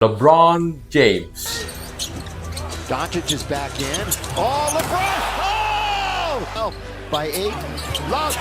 LeBron James. Doncic is back in. Oh, LeBron! Oh! By 8. Love.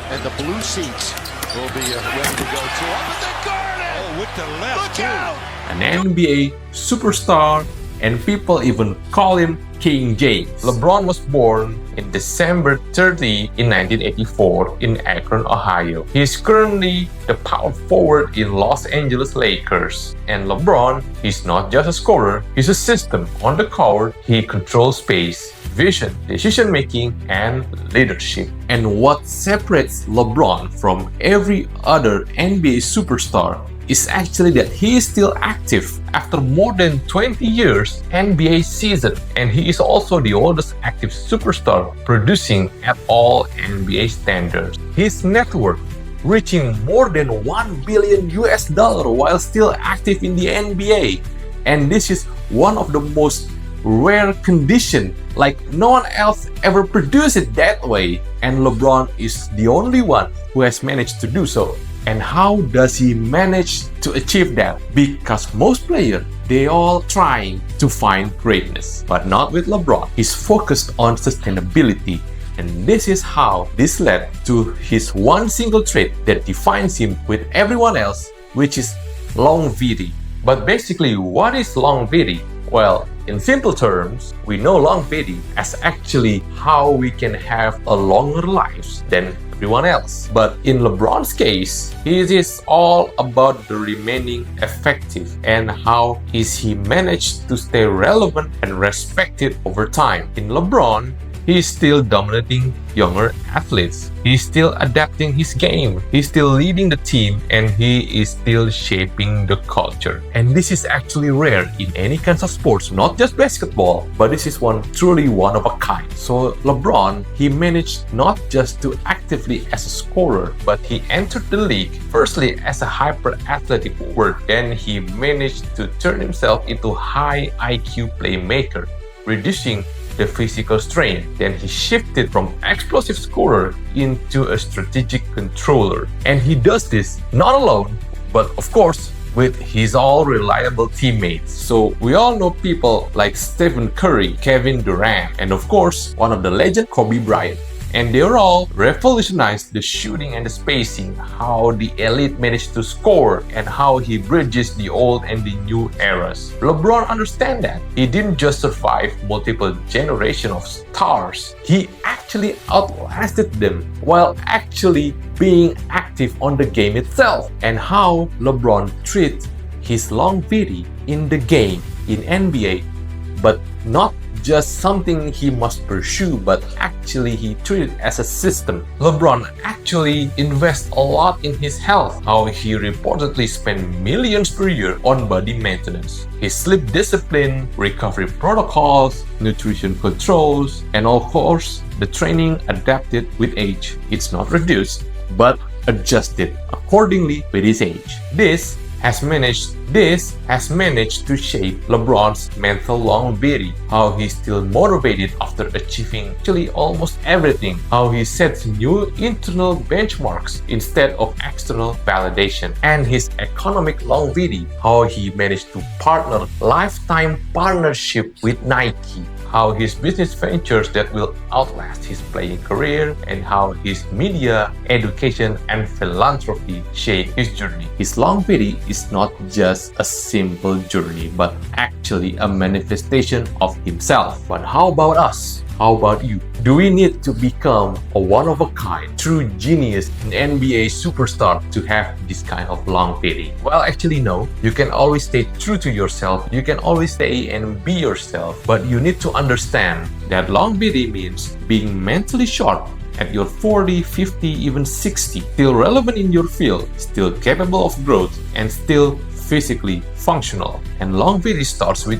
And the blue seats will be ready to go too. Up at the garden! Oh, with the left. Look out! An NBA superstar, and people even call him King James. LeBron was born in December 30 in 1984 in Akron, Ohio. He is currently the power forward in Los Angeles Lakers. And LeBron is not just a scorer, he's a system. On the court, he controls space, vision, decision making, and leadership. And what separates LeBron from every other NBA superstar is actually that he is still active after more than 20 years NBA season, and he is also the oldest active superstar producing at all NBA standards. His net worth reaching more than $1 billion while still active in the NBA, and this is one of the most rare condition, like no one else ever produced it that way, and LeBron is the only one who has managed to do so. And how does he manage to achieve that? Because most players, they all trying to find greatness, but not with LeBron. He's focused on sustainability, and this is how this led to his one single trait that defines him with everyone else, which is longevity. But basically, what is longevity? Well, in simple terms, we know longevity as actually how we can have a longer lives than everyone else. But in LeBron's case, it is all about the remaining effective and how is he managed to stay relevant and respected over time. In LeBron, he is still dominating younger athletes. He's still adapting his game. He's still leading the team, and he is still shaping the culture. And this is actually rare in any kinds of sports, not just basketball, but this is truly one of a kind. So LeBron, he managed not just to actively as a scorer, but he entered the league firstly as a hyper-athletic forward. Then he managed to turn himself into high IQ playmaker, reducing the physical strain. Then he shifted from explosive scorer into a strategic controller. And he does this not alone, but of course with his all reliable teammates. So we all know people like Stephen Curry, Kevin Durant, and of course one of the legend, Kobe Bryant. And they all revolutionized the shooting and the spacing, how the elite managed to score, and how he bridges the old and the new eras. LeBron understands that. He didn't just survive multiple generations of stars. He actually outlasted them while actually being active on the game itself. And how LeBron treats his longevity in the game, in NBA, but not just something he must pursue, but actually he treated it as a system. LeBron actually invests a lot in his health, how he reportedly spent millions per year on body maintenance. His sleep discipline, recovery protocols, nutrition controls, and of course, the training adapted with age. It's not reduced, but adjusted accordingly with his age. This has managed to shape LeBron's mental longevity, how he's still motivated after achieving actually almost everything, how he sets new internal benchmarks instead of external validation, and his economic longevity, how he managed to partner lifetime partnership with Nike, how his business ventures that will outlast his playing career, and how his media, education, and philanthropy shape his journey. His longevity is not just a simple journey, but actually a manifestation of himself. But how about us? How about you? Do we need to become a one-of-a-kind, true genius, an NBA superstar to have this kind of longevity? Well, actually no. You can always stay true to yourself. You can always stay and be yourself. But you need to understand that longevity means being mentally sharp at your 40, 50, even 60, still relevant in your field, still capable of growth, and still physically functional. And longevity starts with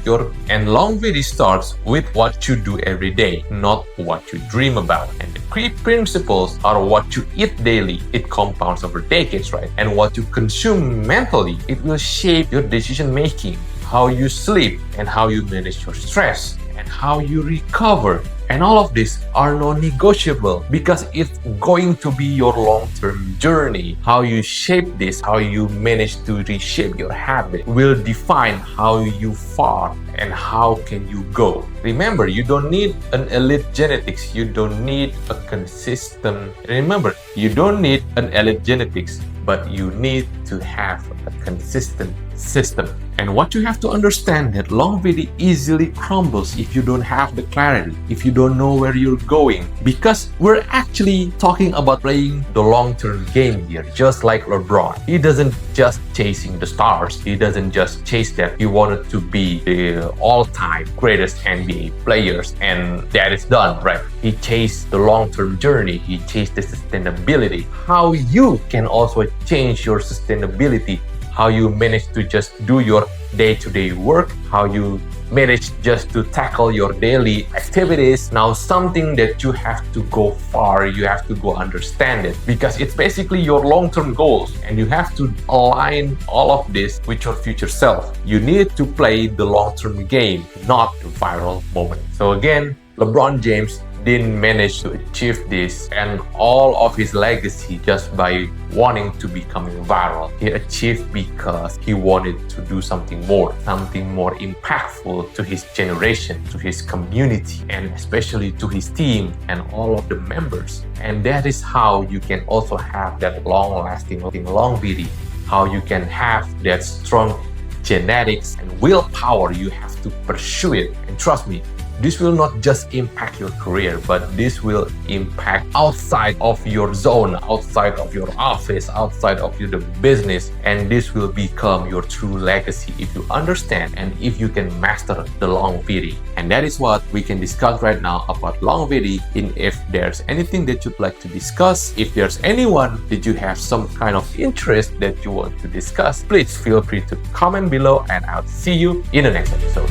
what you do every day, not what you dream about. And the key principles are what you eat daily. It compounds over decades, right? And what you consume mentally, it will shape your decision making, how you sleep, and how you manage your stress, and how you recover And all of these are non-negotiable because it's going to be your long-term journey. How you shape this, how you manage to reshape your habit will define how you far and how can you go. Remember, you don't need an elite genetics. You don't need a consistent. Remember, you don't need an elite genetics, but you need to have a consistent system. And what you have to understand that longevity easily crumbles if you don't have the clarity, if you don't know where you're going. Because we're actually talking about playing the long-term game here, just like LeBron. He doesn't just chasing the stars. He doesn't just chase that. He wanted to be the all-time greatest NBA players, and that is done, right? He chased the long-term journey. He chased the sustainability. How you can also change your sustainability, how you manage to just do your day-to-day work, how you manage just to tackle your daily activities. Now, something that you have to go far, you have to go understand it, because it's basically your long-term goals, and you have to align all of this with your future self. You need to play the long-term game, not the viral moment. So again, LeBron James didn't manage to achieve this and all of his legacy just by wanting to become viral. He achieved because he wanted to do something more impactful to his generation, to his community, and especially to his team and all of the members. And that is how you can also have that long-lasting longevity, how you can have that strong genetics and willpower. You have to pursue it. And trust me, this will not just impact your career, but this will impact outside of your zone, outside of your office, outside of your business, and this will become your true legacy if you understand and if you can master the longevity. And that is what we can discuss right now about longevity. And if there's anything that you'd like to discuss, if there's anyone that you have some kind of interest that you want to discuss, please feel free to comment below, and I'll see you in the next episode.